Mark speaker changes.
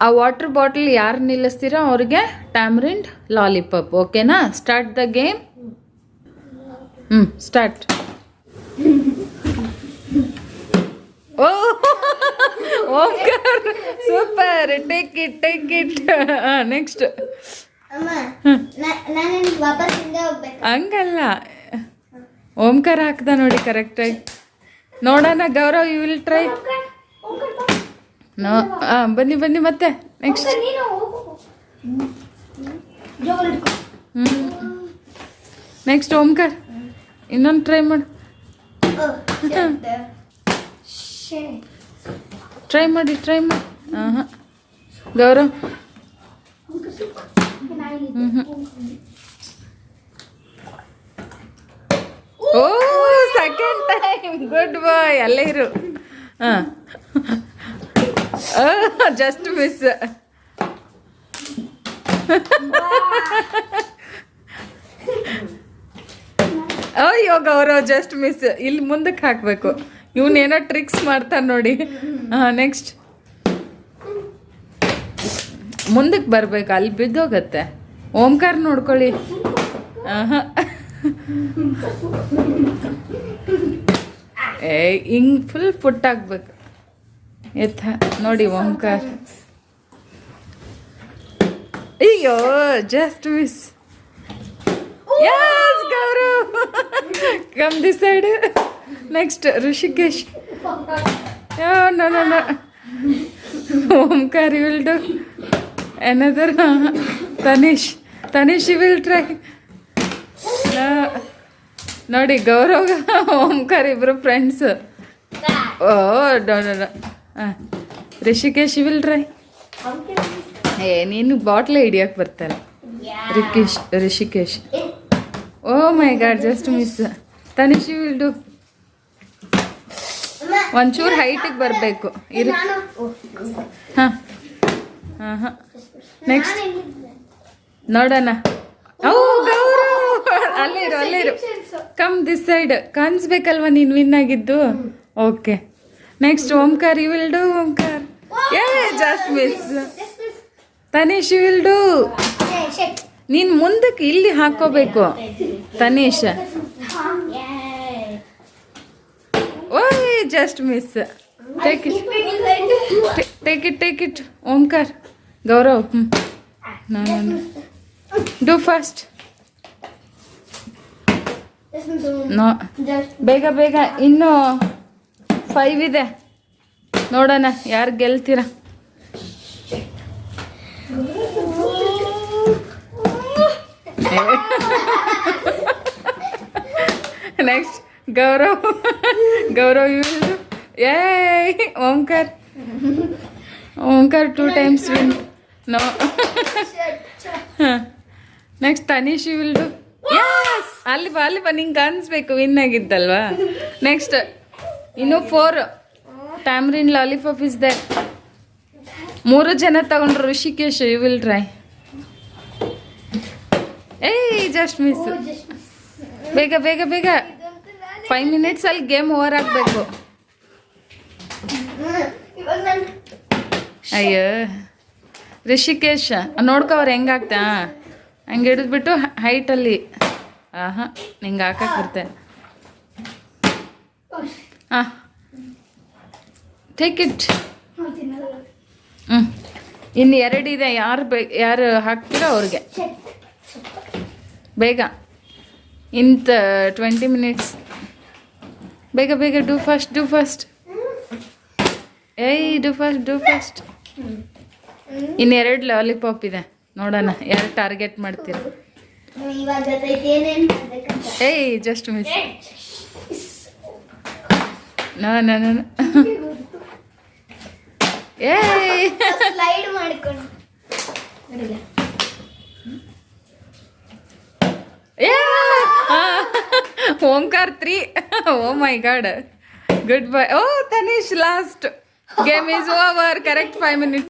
Speaker 1: ಆ water bottle ಯಾರು ನಿಲ್ಲಿಸ್ತೀರೋ ಅವ್ರಿಗೆ ಟ್ಯಾಮ್ರಿಂಡ್ ಲಾಲಿಪಾಪ್. ಓಕೆನಾ? Start the game. ಸ್ಟಾರ್ಟ್. ಓ Omkar super. Take it. Next. ಹಂಗಲ್ಲ, ಓಂಕಾರ ಹಾಕ್ದ ನೋಡಿ ಕರೆಕ್ಟಾಗಿ. ನೋಡೋಣ Gaurav, you will try. No, ಬನ್ನಿ ಮತ್ತೆ ನೆಕ್ಸ್ಟ್. ನೆಕ್ಸ್ಟ್ ಓಂಕಾರ್, ಇನ್ನೊಂದು ಟ್ರೈ ಮಾಡು. ಟ್ರೈ ಮಾಡಿ. ಗೌರವ್. ಓ ಸೆಕೆಂಡ್ ಟೈಮ್, ಗುಡ್ ಬಾಯ್. ಅಲ್ಲೇ ಇರು. Just miss. ಅಯ್ಯೋ ಗೌರವ್, ಜಸ್ಟ್ ಮಿಸ್. ಇಲ್ಲಿ ಮುಂದಕ್ಕೆ ಹಾಕಬೇಕು. ಇವನೇನೋ ಟ್ರಿಕ್ಸ್ ಮಾಡ್ತಾನೆ ನೋಡಿ. ನೆಕ್ಸ್ಟ್. ಮುಂದಕ್ಕೆ ಬರಬೇಕು, ಅಲ್ಲಿ ಬಿದ್ದೋಗತ್ತೆ. ಓಂಕಾರ್ ನೋಡ್ಕೊಳ್ಳಿ. ಹಿಂಗ್ ಫುಲ್ ಪುಟ್ ಹಾಕ್ಬೇಕು. ನೋಡಿ ಓಂಕಾರ್. ಅಯ್ಯೋ just miss. Yes Gaurav, come this side. Next Rishikesh. No. Omkar will do another. Tanish will try. ನೋಡಿ ಗೌರವ್ ಓಂಕಾರ್ ಇಬ್ರು ಫ್ರೆಂಡ್ಸ್. ಓ ಡೋ. Rishikesh will try. ನೀನು ಬಾಟ್ಲೆ ಹಿಡಿಯಕ್ಕೆ ಬರ್ತಾರೆ. Rishikesh. Oh my God, just miss. Tanish will do. ಒಂಚೂರು ಹೈಟಿಗೆ ಬರಬೇಕು. ಇರು. ಹಾಂ. ನೆಕ್ಸ್ಟ್ ನೋಡೋಣ. ಓ ಗೌರವ್, ಅಲ್ಲಿರು. Come this side. ಕಾಣಿಸ್ಬೇಕಲ್ವ ನೀನು ವಿನ್ ಆಗಿದ್ದು. Okay. Next Omkar, you will do. Omkar. Just miss. Tanish will do. ನೀನು ಮುಂದಕ್ಕೆ ಇಲ್ಲಿ ಹಾಕೋಬೇಕು ತನಿಷ್. ಓಯ್ just miss. Take it. Omkar. Gaurav. Do fast. No, ಬೇಗ. ಇನ್ನು 5 ಇದೆ. ನೋಡೋಣ ಯಾರು ಗೆಲ್ತೀರ. Next Gaurav. You will do. Omkar 2 times win. No. Next Tanish you will do. ಅಲ್ಲಿ ಬಾ. ನಿಂಗೆ ಕಾಣಿಸ್ಬೇಕು ವಿನ್ ಆಗಿದ್ದಲ್ವಾ. ನೆಕ್ಸ್ಟ್ ಇನ್ನು 4 ಟ್ಯಾಮ್ರಿನ್ ಲಾಲಿಪಾಪ್ ಇಸ್ ದೇ. 3 ಜನ ತಗೊಂಡ್ರು. Rishikesh, you will try. Just miss. ಬೇಗ. 5 minutes ಅಲ್ಲಿ ಗೇಮ್ ಓವರ್ ಆಗಬೇಕು. ಅಯ್ಯೋ ರಿಷಿಕೇಶ್, ನೋಡ್ಕವ್ರು ಹೆಂಗಾಗ್ತಾ. ಹಂಗೆ ಹಿಡಿದ್ಬಿಟ್ಟು ಹೈಟಲ್ಲಿ. ನಿಂಗೆ ಹಾಕಕ್ಕೆ ಬರ್ತೇನೆ. Take it. ಇನ್ನು 2 ಇದೆ. ಯಾರು ಹಾಕ್ತೀರೋ ಅವ್ರಿಗೆ. ಬೇಗ. ಇನ್ 20 minutes. ಬೇಗ. Do fast. Do fast. ಇನ್ನು 2 ಲಾಲಿಪಾಪ್ ಇದೆ. ನೋಡೋಣ ಯಾರು ಟಾರ್ಗೆಟ್ ಮಾಡ್ತೀರ. Just miss. ನೋ.
Speaker 2: ಸ್ಲೈಡ್ ಮಾಡ್ಕೊಂಡು
Speaker 1: Omkar 3. Oh my God, good bye. ಓ Tanish last. Game is over. Correct 5 minutes.